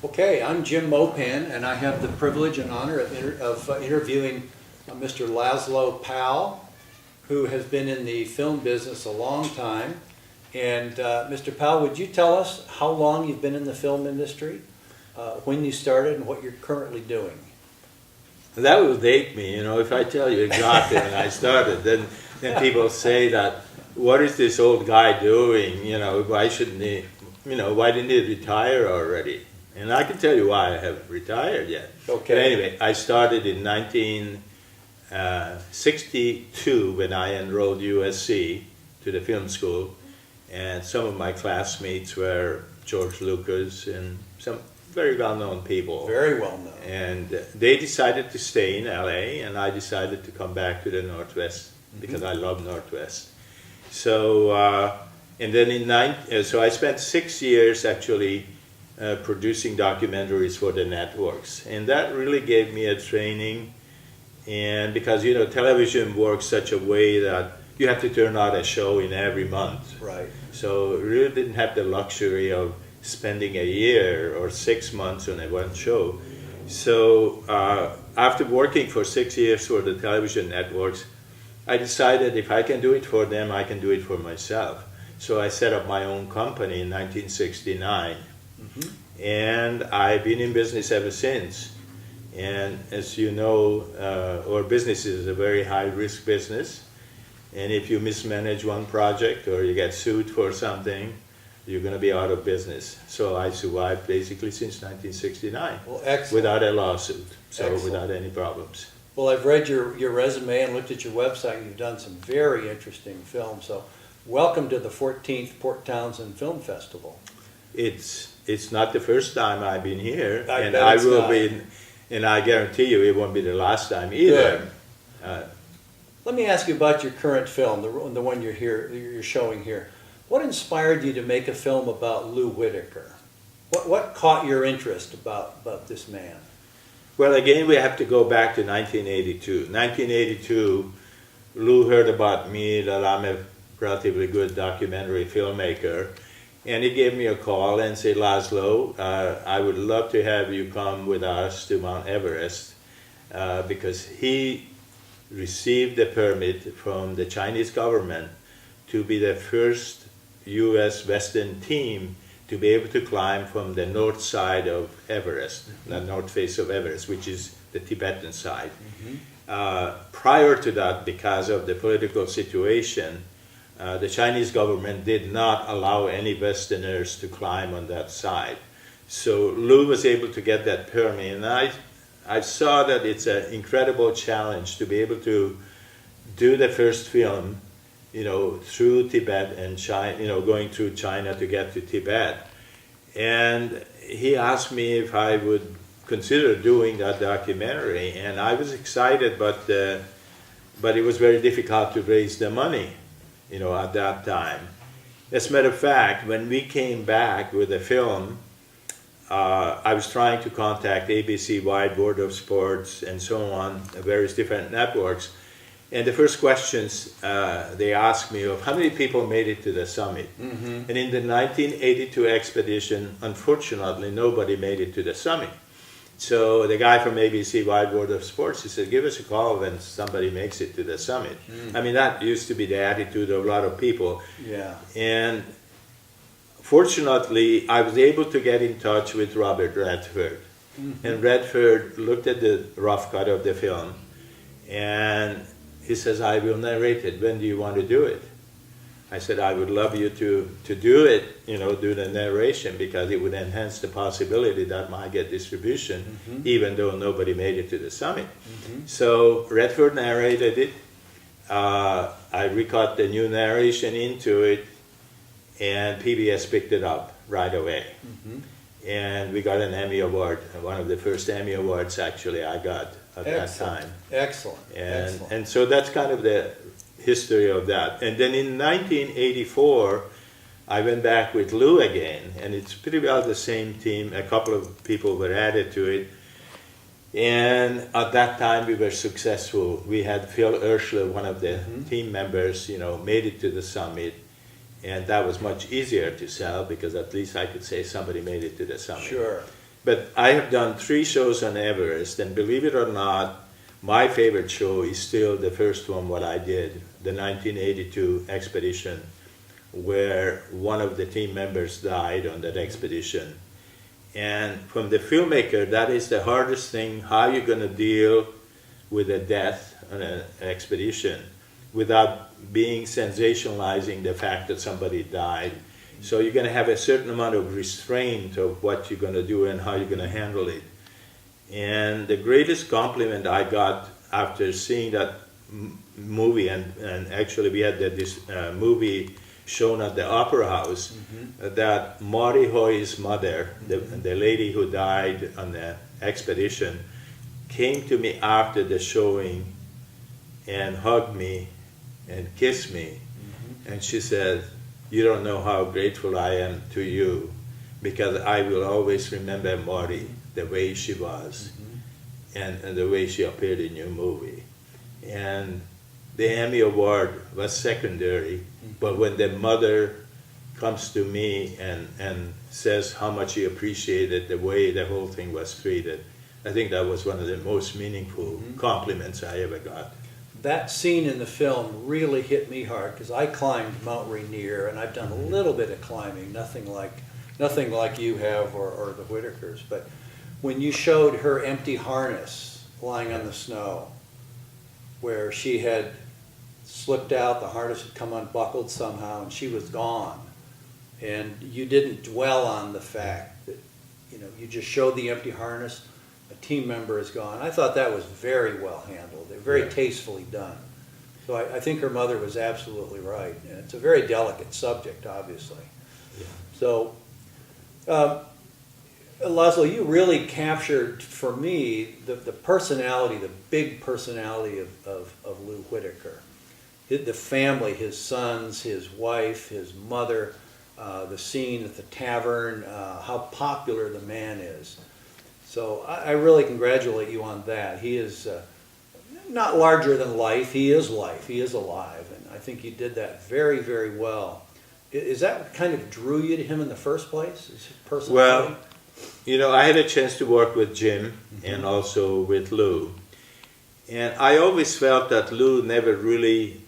Okay, I'm Jim Mopan, and I have the privilege and honor of interviewing Mr. Laszlo Powell, who has been in the film business a long time. And Mr. Powell, would you tell us how long you've been in the film industry, when you started, and what you're currently doing? That will date me, if I tell you exactly when I started, then people say that, what is this old guy doing, why shouldn't he, why didn't he retire already? And I can tell you why I haven't retired yet. Okay. But anyway, I started in 1962 when I enrolled USC to the film school, and some of my classmates were George Lucas and some very well-known people. Very well known. And they decided to stay in LA, and I decided to come back to the Northwest because I love Northwest. So, and then so I spent 6 years actually producing documentaries for the networks, and that really gave me a training. And because television works such a way that you have to turn out a show in every month, Right. so really didn't have the luxury of spending a year or 6 months on one show. So after working for 6 years for the television networks, I decided if I can do it for them, I can do it for myself. So I set up my own company in 1969. And I've been in business ever since. And as you know, our business is a very high-risk business. And if you mismanage one project or you get sued for something, you're going to be out of business. So I survived basically since 1969 Well, excellent. without a lawsuit, so Excellent. without any problems. Well, I've read your resume and looked at your website. You've done some very interesting films. So welcome to the 14th Port Townsend Film Festival. It's not the first time I've been here, I and bet I it's will not. be, and I guarantee you it won't be the last time either. Let me ask you about your current film, the one you're showing here. What inspired you to make a film about Lou Whitaker? What caught your interest about this man? Well, again, we have to go back to 1982. 1982, Lou heard about me, that I'm a relatively good documentary filmmaker, and he gave me a call and said, Laszlo, I would love to have you come with us to Mount Everest, because he received a permit from the Chinese government to be the first U.S. Western team to be able to climb from the north side of Everest, the north face of Everest, which is the Tibetan side. Prior to that, because of the political situation, the Chinese government did not allow any Westerners to climb on that side. So Lou was able to get that permit, and I saw that it's an incredible challenge to be able to do the first film, through Tibet and China, going through China to get to Tibet. And he asked me if I would consider doing that documentary, and I was excited, but it was very difficult to raise the money, at that time. As a matter of fact, when we came back with the film, I was trying to contact ABC, Wide Board of Sports, and so on, various different networks. And the first questions they asked me of how many people made it to the summit. And in the 1982 expedition, unfortunately, nobody made it to the summit. So the guy from ABC Wide Board of Sports, he said, give us a call when somebody makes it to the summit. I mean, that used to be the attitude of a lot of people. Yeah. And fortunately, I was able to get in touch with Robert Redford. And Redford looked at the rough cut of the film, and he says, I will narrate it. When do you want to do it? I said, I would love you to do it, do the narration, because it would enhance the possibility that might get distribution, even though nobody made it to the summit. So Redford narrated it. I recut the new narration into it, and PBS picked it up right away. And we got an Emmy Award, one of the first Emmy Awards actually I got at that time. Excellent. And so that's kind of the history of that. And then in 1984, I went back with Lou again, and it's pretty well the same team. A couple of people were added to it. And at that time, we were successful. We had Phil Urschler, one of the team members, made it to the summit. And that was much easier to sell because at least I could say somebody made it to the summit. Sure. But I have done 3 shows on Everest, and believe it or not, my favorite show is still the first one what I did, the 1982 expedition, where one of the team members died on that expedition. And from the filmmaker, that is the hardest thing, how you're going to deal with a death on an expedition without being sensationalizing the fact that somebody died. So you're going to have a certain amount of restraint of what you're going to do and how you're going to handle it. And the greatest compliment I got after seeing that movie, and actually we had this movie shown at the Opera House, that Marty Hoy's mother, the lady who died on the expedition, came to me after the showing and hugged me and kissed me. And she said, "You don't know how grateful I am to you, because I will always remember Marty, the way she was, and the way she appeared in your movie." And the Emmy Award was secondary, but when the mother comes to me and says how much she appreciated the way the whole thing was treated, I think that was one of the most meaningful compliments I ever got. That scene in the film really hit me hard because I climbed Mount Rainier and I've done a little bit of climbing, nothing like you have or the Whitakers. But when you showed her empty harness lying on the snow, where she had slipped out, the harness had come unbuckled somehow, and she was gone, and you didn't dwell on the fact that, you just showed the empty harness, a team member is gone. I thought that was very well handled, very tastefully done. So I think her mother was absolutely right, and it's a very delicate subject, obviously. Yeah. So, Laszlo, you really captured for me the personality, the big personality of Lou Whitaker. The family, his sons, his wife, his mother, the scene at the tavern, how popular the man is. So I really congratulate you on that. He is not larger than life. He is life. He is alive. And I think you did that very, very well. Is that what kind of drew you to him in the first place? Is his personality? Well, I had a chance to work with Jim and also with Lou. And I always felt that Lou never really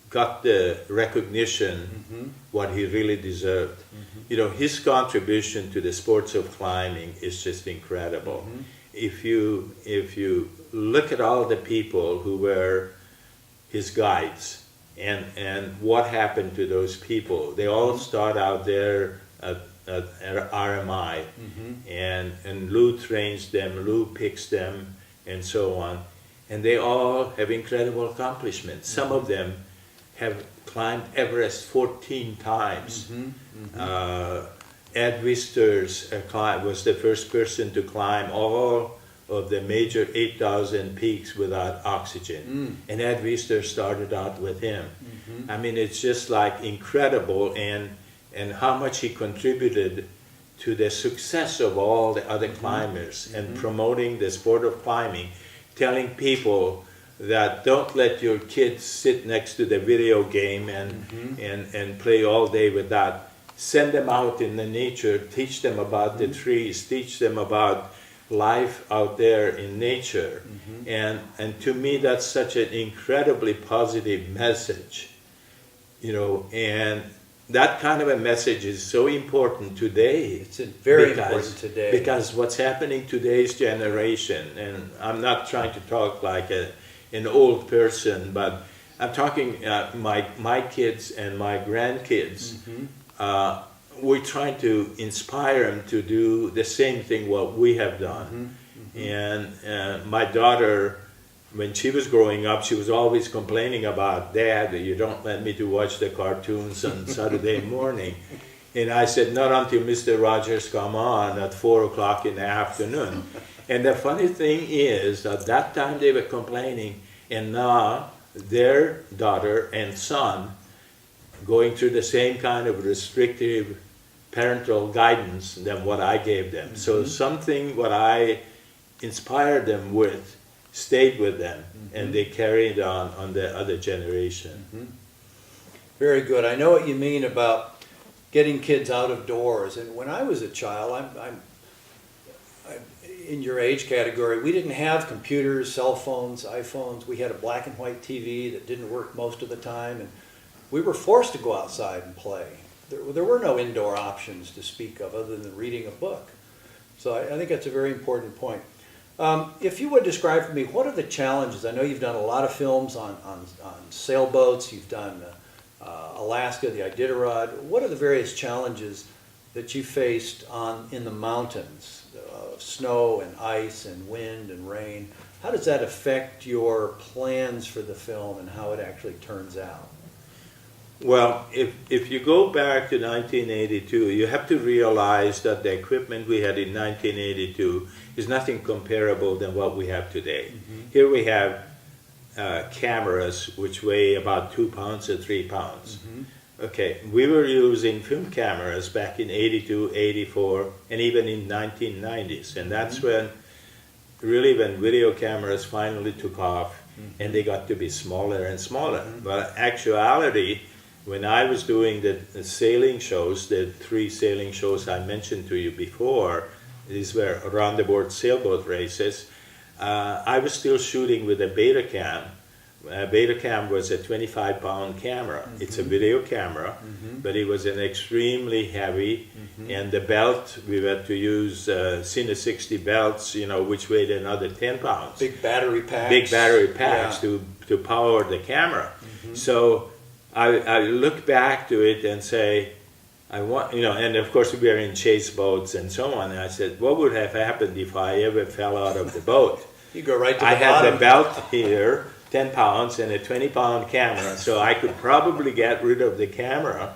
got the recognition what he really deserved. His contribution to the sports of climbing is just incredible. If you look at all the people who were his guides and what happened to those people, they all start out there at RMI, and Lou trains them, Lou picks them, and so on. And they all have incredible accomplishments. Some of them have climbed Everest 14 times. Ed Wisters was the first person to climb all of the major 8,000 peaks without oxygen. And Ed Wister started out with him. I mean, it's just like incredible, and how much he contributed to the success of all the other climbers and promoting the sport of climbing, telling people that don't let your kids sit next to the video game and play all day with that. Send them out in the nature, teach them about the trees, teach them about life out there in nature. And to me, that's such an incredibly positive message, and that kind of a message is so important today. It's very important today. Because what's happening today's generation, and I'm not trying to talk like an old person, but I'm talking my kids and my grandkids. We're trying to inspire them to do the same thing what we have done. And my daughter, when she was growing up, she was always complaining about, "Dad, you don't let me to watch the cartoons on Saturday morning." And I said, "Not until Mr. Rogers come on at 4 o'clock in the afternoon." And the funny thing is, at that time they were complaining, and now their daughter and son going through the same kind of restrictive parental guidance than what I gave them. So something what I inspired them with stayed with them, and they carried on the other generation. Very good. I know what you mean about getting kids out of doors. And when I was a child, in your age category, we didn't have computers, cell phones, iPhones. We had a black and white TV that didn't work most of the time, and we were forced to go outside and play. There were no indoor options to speak of other than reading a book. So I think that's a very important point. If you would describe for me, what are the challenges? I know you've done a lot of films on sailboats. You've done Alaska, the Iditarod. What are the various challenges that you faced in the mountains? Snow and ice and wind and rain. How does that affect your plans for the film and how it actually turns out? Well, if you go back to 1982, you have to realize that the equipment we had in 1982 is nothing comparable than what we have today. Mm-hmm. Here we have cameras which weigh about 2 pounds or 3 pounds. Mm-hmm. Okay, we were using film cameras back in 82, 84, and even in 1990s. And that's when video cameras finally took off, and they got to be smaller and smaller. But actuality, when I was doing the sailing shows, the 3 sailing shows I mentioned to you before, these were around-the-board sailboat races, I was still shooting with a Betacam. Betacam was a 25-pound camera. Mm-hmm. It's a video camera, but it was an extremely heavy, and the belt, we had to use Cine 60 belts, which weighed another 10 pounds. Big battery packs. Big battery packs to power the camera. Mm-hmm. So I look back to it and say, I want, and of course we are in chase boats and so on, and I said, what would have happened if I ever fell out of the boat? You go right to the bottom. I had the belt here, 10 pounds, and a 20-pound camera, so I could probably get rid of the camera,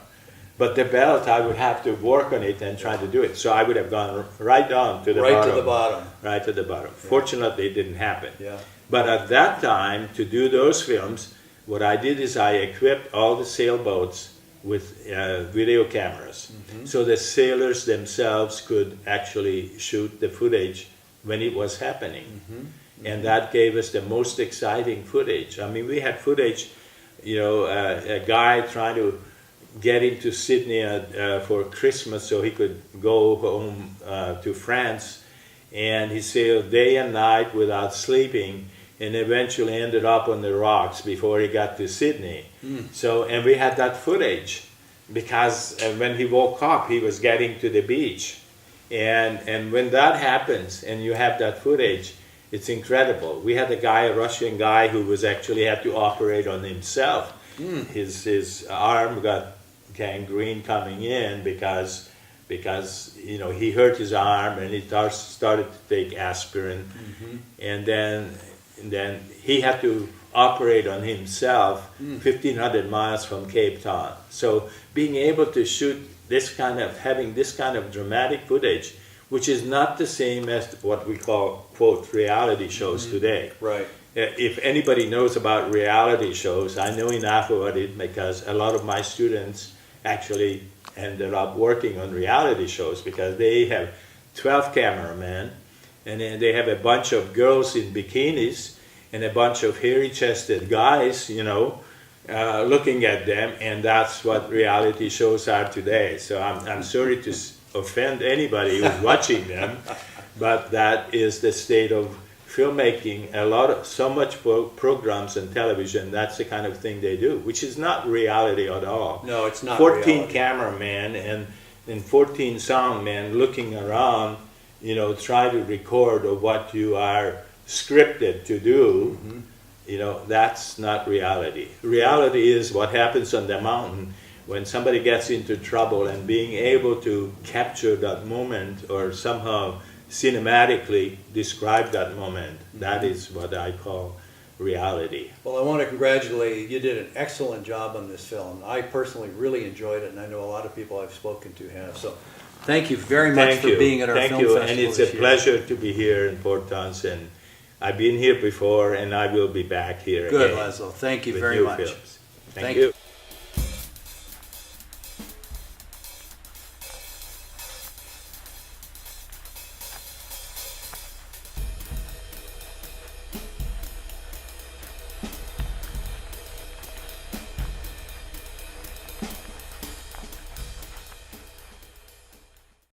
but the belt, I would have to work on it and try to do it. So I would have gone right down to the bottom. Right to the bottom. Right to the bottom. Yeah. Fortunately, it didn't happen. Yeah. But at that time, to do those films, what I did is I equipped all the sailboats with video cameras. Mm-hmm. So the sailors themselves could actually shoot the footage when it was happening. Mm-hmm. And that gave us the most exciting footage. I mean, we had footage, a guy trying to get into Sydney for Christmas so he could go home to France. And he sailed day and night without sleeping and eventually ended up on the rocks before he got to Sydney. So, and we had that footage because when he woke up, he was getting to the beach. And when that happens and you have that footage, it's incredible. We had a Russian guy who was actually had to operate on himself. His arm got gangrene coming in because he hurt his arm and he started to take aspirin, and then he had to operate on himself 1,500 miles from Cape Town. So being able to shoot having this kind of dramatic footage, which is not the same as what we call, quote, reality shows today. Right. If anybody knows about reality shows, I know enough about it because a lot of my students actually ended up working on reality shows because they have 12 cameramen and then they have a bunch of girls in bikinis and a bunch of hairy-chested guys, looking at them, and that's what reality shows are today. So I'm sorry to offend anybody who's watching them, but that is the state of filmmaking. So much programs and television, that's the kind of thing they do, which is not reality at all. No, it's not 14 reality. Cameramen and 14 sound men looking around, try to record of what you are scripted to do. That's not reality. Reality is what happens on the mountain when somebody gets into trouble, and being able to capture that moment or somehow cinematically describe that moment, that is what I call reality. Well, I want to congratulate you. You did an excellent job on this film. I personally really enjoyed it, and I know a lot of people I've spoken to have. So thank you very much for being at our film festival. And it's a pleasure to be here in Port Townsend. I've been here before, and I will be back here again. Good, again. Laszlo. Thank you very much. Thank you.